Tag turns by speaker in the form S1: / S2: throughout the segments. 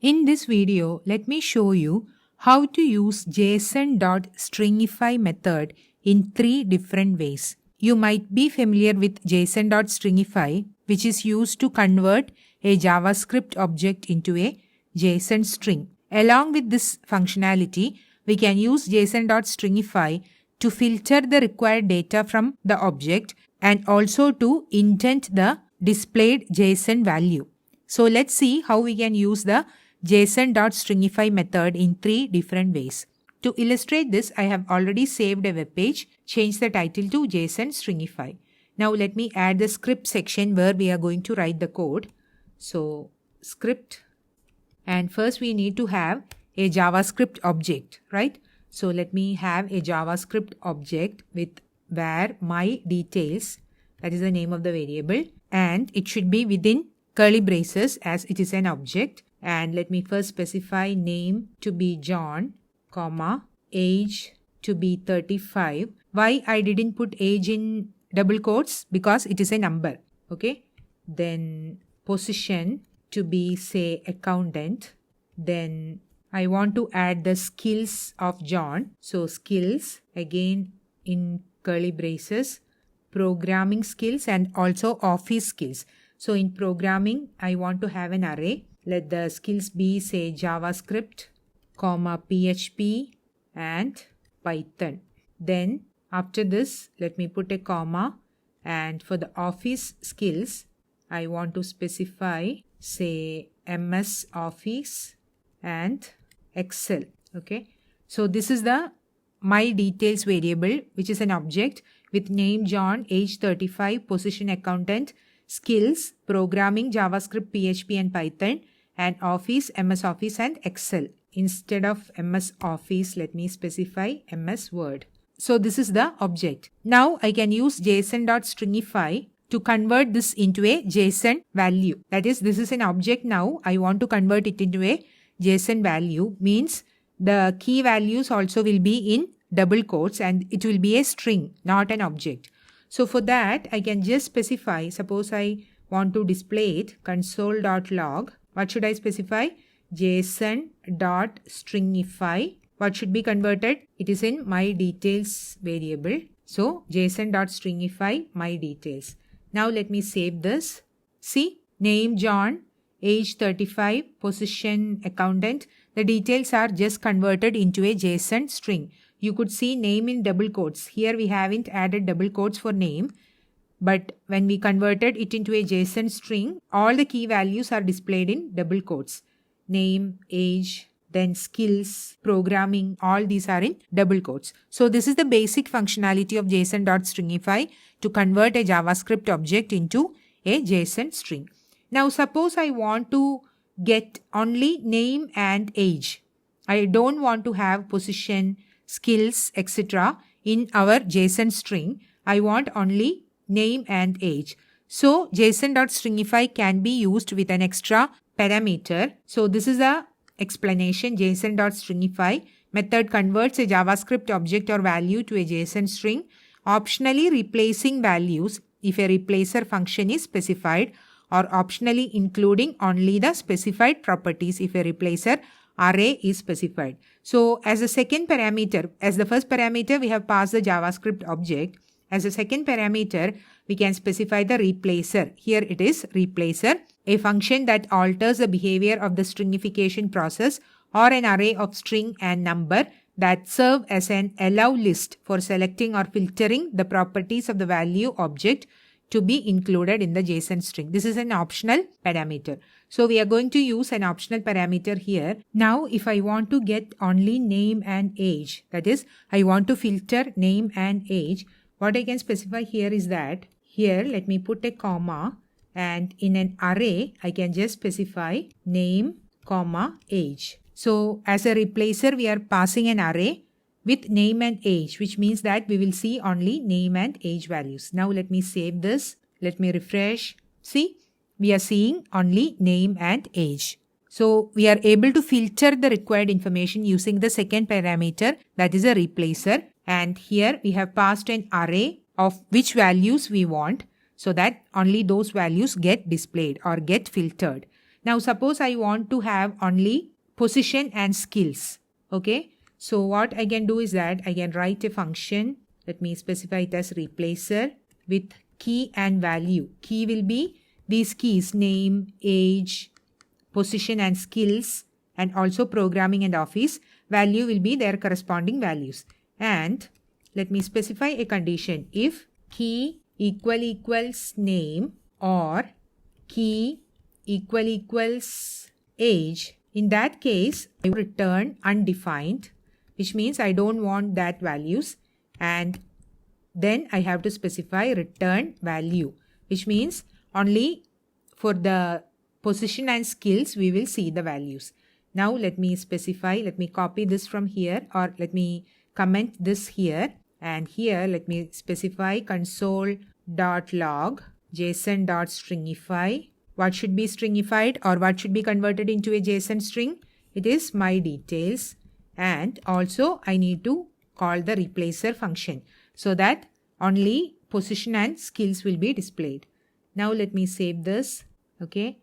S1: In this video, let me show you how to use json.stringify method in 3 different ways. You might be familiar with json.stringify, which is used to convert a JavaScript object into a JSON string. Along with this functionality, we can use json.stringify to filter the required data from the object and also to indent the displayed JSON value. So let's see how we can use the json.stringify method in 3 different ways. To illustrate this, I have already saved a web page. Change the title to JSON stringify. Now let me add the script section where we are going to write the code. So script, and first we need to have a JavaScript object, right? So let me have a JavaScript object with var my details, that is the name of the variable, and it should be within curly braces as it is an object. And let me first specify name to be John, comma, age to be 35. Why I didn't put age in double quotes? Because it is a number, okay? Then position to be, say, accountant. Then I want to add the skills of John. So skills, again in curly braces, programming skills and also office skills. So in programming, I want to have an array. Let the skills be, say, JavaScript, comma, PHP and Python. Then after this, let me put a comma, and for the office skills, I want to specify, say, MS Office and Excel. Okay. So this is the my details variable, which is an object with name John, age 35, position accountant, skills, programming, JavaScript, PHP and Python, and Office, MS Office and Excel. Instead of MS Office, let me specify MS Word. So this is the object. Now I can use json.stringify to convert this into a JSON value. That is, this is an object now. I want to convert it into a JSON value. Means the key values also will be in double quotes and it will be a string, not an object. So for that, I can just specify, suppose I want to display it, console.log. What should I specify? json.stringify. What should be converted? It is in my details variable. So json.stringify my details. Now let me save this. See, name John, age 35, position accountant. The details are just converted into a JSON string. You could see name in double quotes. Here we haven't added double quotes for name. But when we converted it into a JSON string, all the key values are displayed in double quotes. Name, age, then skills, programming, all these are in double quotes. So this is the basic functionality of json.stringify to convert a JavaScript object into a JSON string. Now suppose I want to get only name and age. I don't want to have position, skills, etc. in our JSON string. I want only name and age. So json.stringify can be used with an extra parameter. So this is a explanation. json.stringify method converts a JavaScript object or value to a JSON string, optionally replacing values if a replacer function is specified, or optionally including only the specified properties if a replacer array is specified. So as a second parameter, as the first parameter we have passed the JavaScript object. As a second parameter, we can specify the replacer. Here it is replacer, a function that alters the behavior of the stringification process or an array of string and number that serve as an allow list for selecting or filtering the properties of the value object to be included in the JSON string. This is an optional parameter. So we are going to use an optional parameter here. Now if I want to get only name and age, that is, I want to filter name and age, what I can specify here is that, here let me put a comma, and in an array I can just specify name, comma, age. So as a replacer we are passing an array with name and age, which means that we will see only name and age values. Now let me save this. Let me refresh. See, we are seeing only name and age. So we are able to filter the required information using the second parameter, that is a replacer. And here we have passed an array of which values we want so that only those values get displayed or get filtered. Now suppose I want to have only position and skills. Okay. So what I can do is that I can write a function. Let me specify it as replacer with key and value. Key will be these keys: name, age, position and skills, and also programming and office. Value will be their corresponding values. And let me specify a condition. If key equals name or key equals age, in that case I return undefined, which means I don't want that values, and then I have to specify return value, which means only for the position and skills we will see the values. Now let me specify, let me copy this from here, or let me comment this here, and here let me specify console.log json.stringify. What should be stringified or what should be converted into a JSON string? It is my details. And also I need to call the replacer function so that only position and skills will be displayed. Now let me save this. Okay.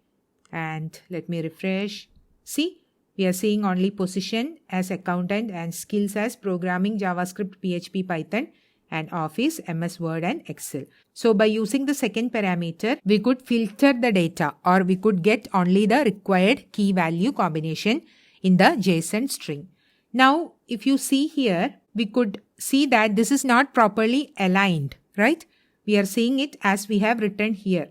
S1: And let me refresh. See, we are seeing only position as accountant and skills as programming, JavaScript, PHP, Python, and Office, MS Word, and Excel. So by using the second parameter, we could filter the data, or we could get only the required key value combination in the JSON string. Now, if you see here, we could see that this is not properly aligned, right? We are seeing it as we have written here,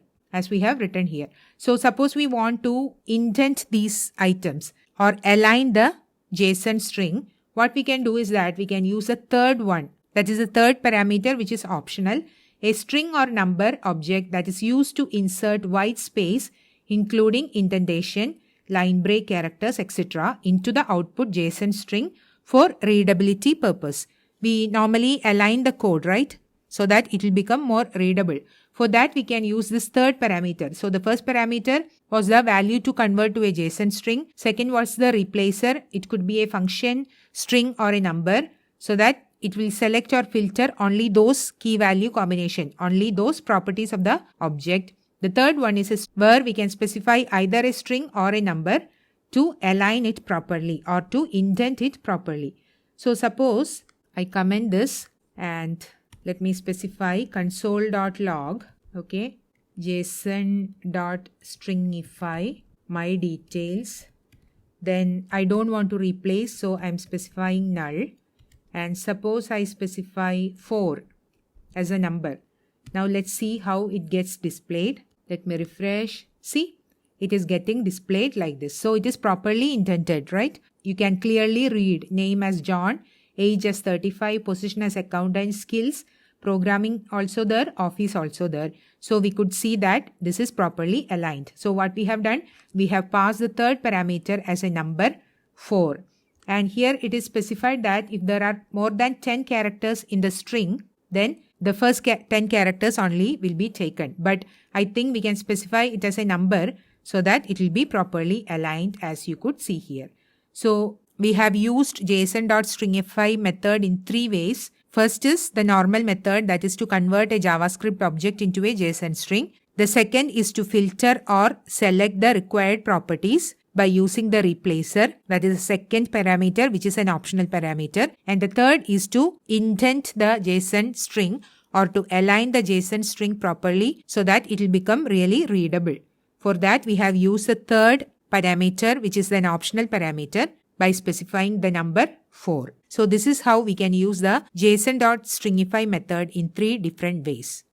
S1: So suppose we want to indent these items or align the JSON string. What we can do is that we can use a third one. That is a third parameter which is optional, a string or number object that is used to insert white space, including indentation, line break characters, etc. into the output JSON string for readability purpose. We normally align the code, right? So that it will become more readable. For that, we can use this third parameter. So the first parameter was the value to convert to a JSON string. Second was the replacer. It could be a function, string, or a number, so that it will select or filter only those key value combination, only those properties of the object. The third one is where we can specify either a string or a number to align it properly or to indent it properly. So suppose I comment this and let me specify console.log, okay, json.stringify my details. Then I don't want to replace, so I'm specifying null. And suppose I specify 4 as a number. Now let's see how it gets displayed. Let me refresh. See, it is getting displayed like this. So it is properly indented, right? You can clearly read name as John, age as 35, position as accountant, skills, programming also there, office also there. So we could see that this is properly aligned. So what we have done, we have passed the third parameter as a number 4. And here it is specified that if there are more than 10 characters in the string, then the first 10 characters only will be taken. But I think we can specify it as a number so that it will be properly aligned, as you could see here. So we have used json.stringify method in 3 ways. First is the normal method, that is to convert a JavaScript object into a JSON string. The second is to filter or select the required properties by using the replacer, that is the second parameter, which is an optional parameter. And the third is to indent the JSON string or to align the JSON string properly so that it will become really readable. For that, we have used the third parameter, which is an optional parameter, by specifying the number 4. So this is how we can use the json.stringify method in 3 different ways.